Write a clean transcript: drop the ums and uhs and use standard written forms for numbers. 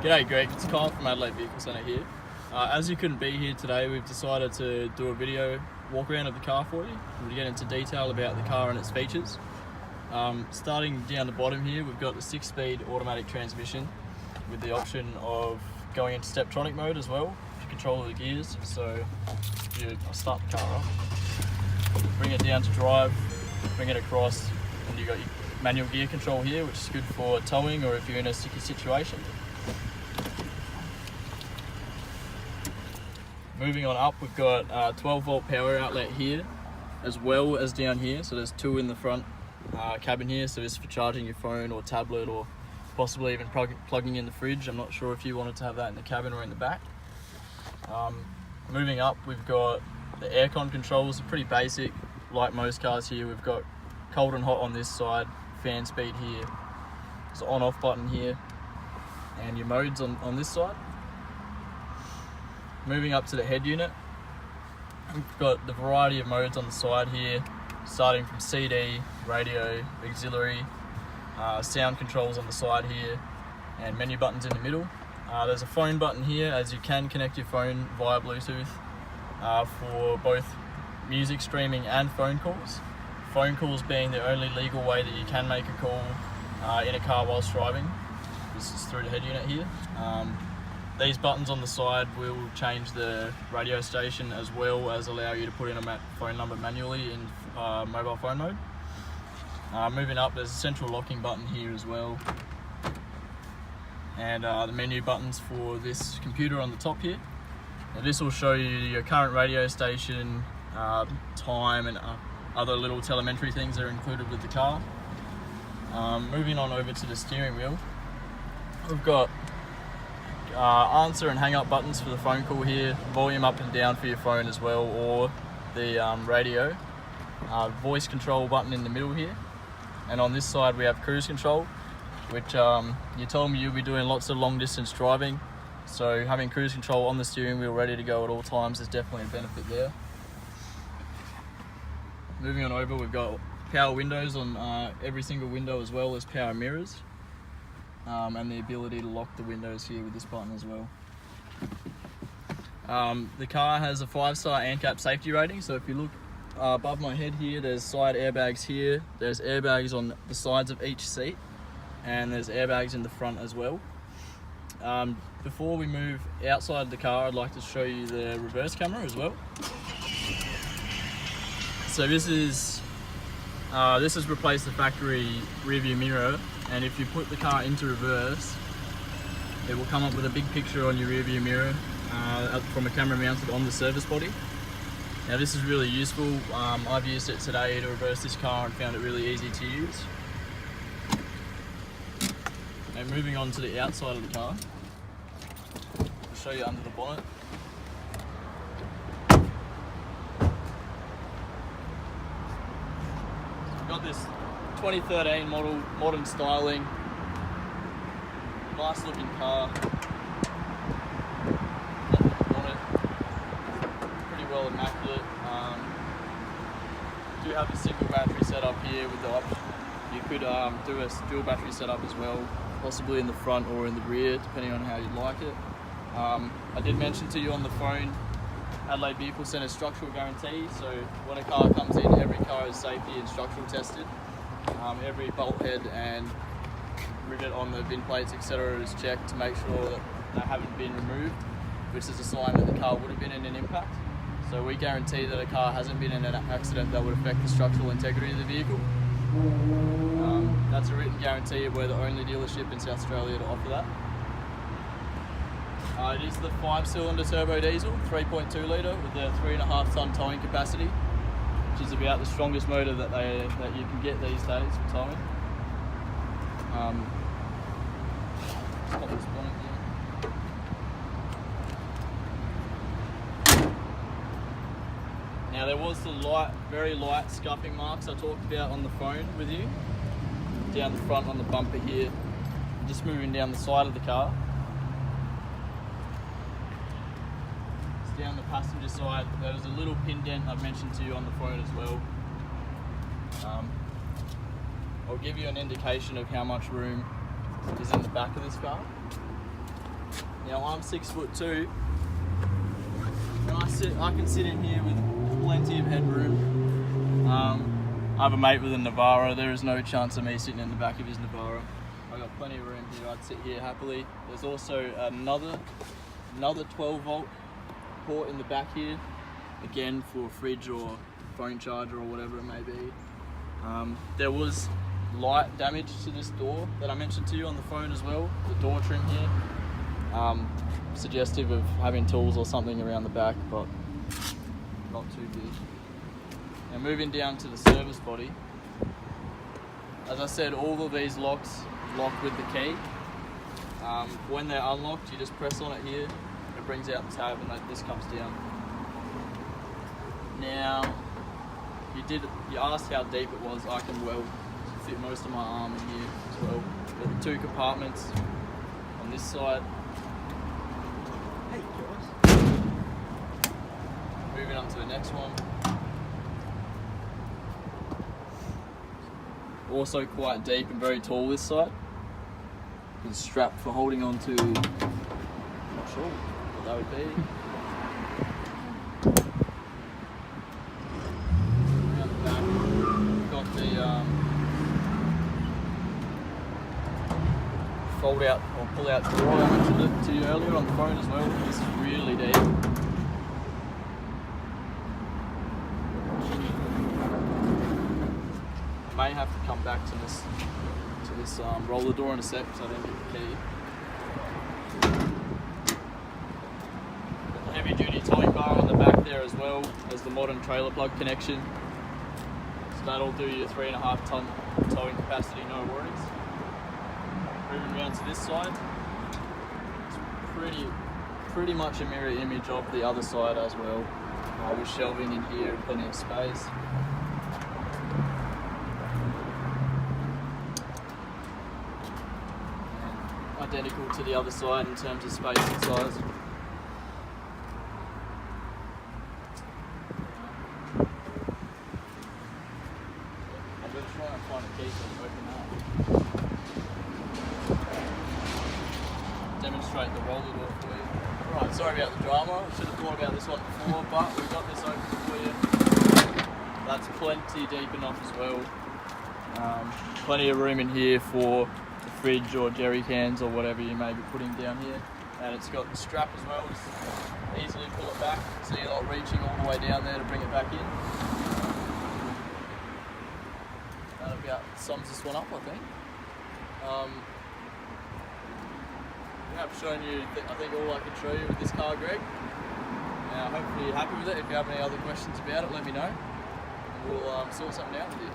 G'day Greg, it's Kyle from Adelaide Vehicle Centre here. As you couldn't be here today, we've decided to do a video walk around of the car for you and to get into detail about the car and its features. Starting down the bottom here, we've got the 6-speed automatic transmission with the option of going into Steptronic mode as well to control the gears. So I'll start the car up, bring it down to drive, bring it across, and you've got your manual gear control here, which is good for towing or if you're in a sticky situation. Moving on up, we've got a 12-volt power outlet here as well as down here. So there's two in the front cabin here. So this is for charging your phone or tablet or possibly even plugging in the fridge. I'm not sure if you wanted to have that in the cabin or in the back. Moving up, we've got the aircon controls. Are pretty basic, like most cars here. We've got cold and hot on this side, fan speed here, there's an on-off button here, and your modes on this side. Moving up to the head unit, we've got the variety of modes on the side here, starting from CD, radio, auxiliary, sound controls on the side here, and menu buttons in the middle. There's a phone button here, as you can connect your phone via Bluetooth for both music streaming and phone calls. Phone calls being the only legal way that you can make a call in a car whilst driving. This is through the head unit here. These buttons on the side will change the radio station as well as allow you to put in a phone number manually in mobile phone mode. Moving up, there's a central locking button here as well. And the menu buttons for this computer on the top here. Now this will show you your current radio station, time and other little telemetry things that are included with the car. Moving on over to the steering wheel, we've got answer and hang up buttons for the phone call here, volume up and down for your phone as well, or the radio, voice control button in the middle here, and on this side we have cruise control, which you told me you'll be doing lots of long distance driving, so having cruise control on the steering wheel ready to go at all times is definitely a benefit there. Moving on over, we've got power windows on every single window as well as power mirrors. And the ability to lock the windows here with this button as well. The car has a 5-star ANCAP safety rating, so if you look above my head here, there's side airbags here, there's airbags on the sides of each seat, and there's airbags in the front as well. Before we move outside the car, I'd like to show you the reverse camera as well. So this has replaced the factory rear view mirror, and if you put the car into reverse, it will come up with a big picture on your rear view mirror from a camera mounted on the service body. Now this is really useful. I've used it today to reverse this car and found it really easy to use. And moving on to the outside of the car, I'll show you under the bonnet. Got this 2013 model, modern styling, nice looking car. Pretty well immaculate. Do have a single battery setup here with the option. You could do a dual battery setup as well, possibly in the front or in the rear, depending on how you'd like it. I did mention to you on the phone, Adelaide Vehicle Centre structural guarantee, so when a car comes in, every car is safety and structural tested. Every bolt head and rivet on the VIN plates, etc. is checked to make sure that they haven't been removed, which is a sign that the car would have been in an impact. So we guarantee that a car hasn't been in an accident that would affect the structural integrity of the vehicle. That's a written guarantee. We're the only dealership in South Australia to offer that. It is the 5-cylinder turbo diesel, 3.2 litre with the 3.5 tonne towing capacity, which is about the strongest motor that you can get these days for towing. Let's pop this bonnet down. Now there was the very light scuffing marks I talked about on the phone with you, down the front on the bumper here. Just moving down the side of the car. Down the passenger side, there's a little pin dent I've mentioned to you on the phone as well. I'll give you an indication of how much room is in the back of this car. Now I'm 6'2", and I can sit in here with plenty of headroom. I have a mate with a Navara. There is no chance of me sitting in the back of his Navara. I've got plenty of room here. I'd sit here happily. There's also another 12-volt port in the back here, again for a fridge or phone charger or whatever it may be. There was light damage to this door that I mentioned to you on the phone as well. The door trim here, suggestive of having tools or something around the back, but not too big. Now moving down to the service body. As I said, all of these locks lock with the key. When they're unlocked, you just press on it here, it brings out the tab, and this comes down. Now, you asked how deep it was. I can well fit most of my arm in here as well. Got the 2 compartments on this side. Hey guys. Moving on to the next one. Also quite deep and very tall this side. There's a strap for holding on to, not sure what that would be. Around the back, we've got the fold out or pull out drawer. I mentioned it to you earlier on the phone as well. This is really deep. May have to come back to this roller door in a sec because I didn't get the key. Got the heavy duty towing bar on the back there as well as the modern trailer plug connection. So that'll do your 3.5 ton towing capacity, no worries. Moving around to this side, it's pretty much a mirror image of the other side as well, with shelving in here and plenty of space. Identical to the other side in terms of space and size. I'm going to try and find a key so I can open that. Demonstrate the roller door for you. Right, sorry about the drama. I should have thought about this one before, but we've got this open for you. That's plenty deep enough as well. Plenty of room in here for fridge or jerry cans or whatever you may be putting down here, and it's got the strap as well, just easily pull it back, so you're not reaching all the way down there to bring it back in. That about sums this one up, I think. Yeah, I've shown you I think all I can show you with this car, Greg. Hopefully you're happy with it. If you have any other questions about it, let me know and we'll sort something out with you.